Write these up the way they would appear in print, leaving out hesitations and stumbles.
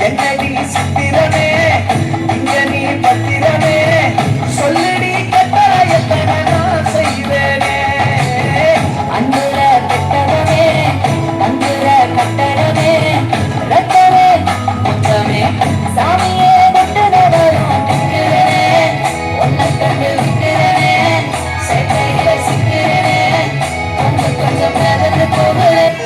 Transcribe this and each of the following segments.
என்னடி சித்திரமே இங்க நீ பத்திரமே சொல்லடி கட்டளை எத்தனை நான் செய்வேனே அன்புல கட்டடமே அன்புல கட்டடமே ரத்தமே முத்தமே சாமியே முட்டுனவரும் விட்டுறனே ஒன்ன கண்டு விட்டுறனே சேட்டையில சிக்கிறனே கொஞ்சம் கொஞ்சம் நடந்து போகிறேன்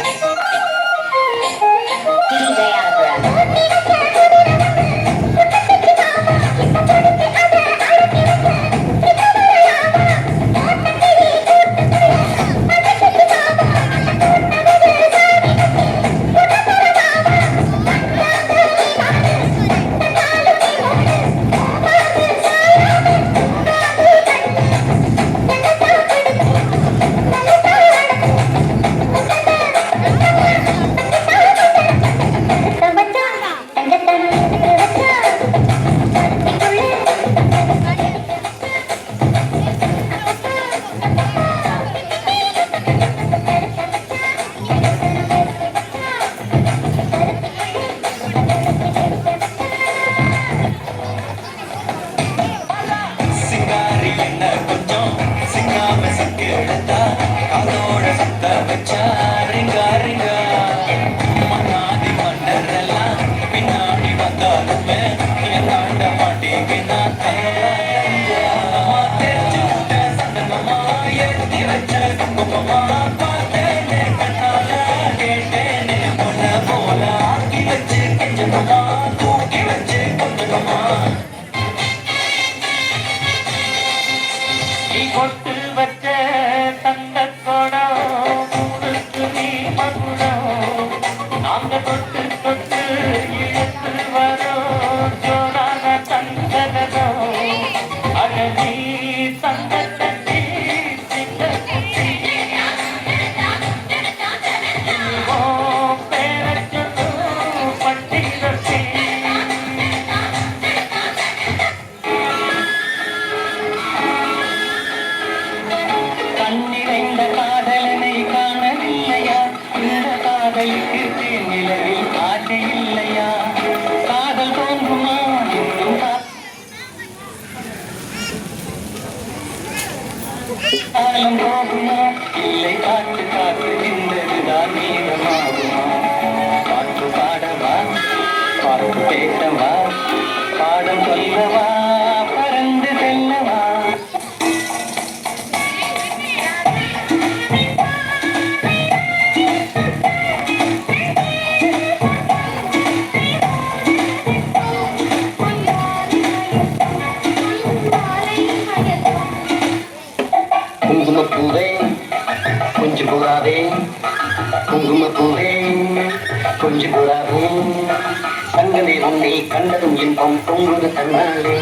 காதோட சுத்த வச்சா ரிங்கா ரிங்கா மன்னாதி மன்னரெல்லாம் பின்னாடி வந்தாலுமே என் தாண்ட மாட்டேங்கினா சந்தனமா எழுதி வச்ச குங்குமமா பார்த்தேனே கண்ணால கேட்டேனே பொண்ண போல ஆக்கி வச்சு கெஞ்சனமா தூக்கி வச்சு கொஞ்சமா கொட்டு வச்ச நாங்க தொட்டு தொட்டு இழுத்து வரோம் ஜோரான தந்தனோ அழகி தங்கத்தி பேரச்சு பட்டி ரசி கண்ணிறைந்த காதலனை காணவில்லையா இந்த காதலுக்கு நிலவில் ஆசை இல்லையா காதல் தோன்றுமா காலம் போகுமா இல்லை காற்று காற்று நின்றதுதான் நீளமாகுமா பாட்டு பாடவா பாட்டு பேசவா பாடம் சொல்லவா பறந்து செல்லவா குங்குமப்பூவே கொஞ்சம் புறாவே குங்குமப்பூவே கொஞ்சம் புறாவே தங்கமே உன்னை கண்டதும் இன்பம் பொங்குது தன்னாலே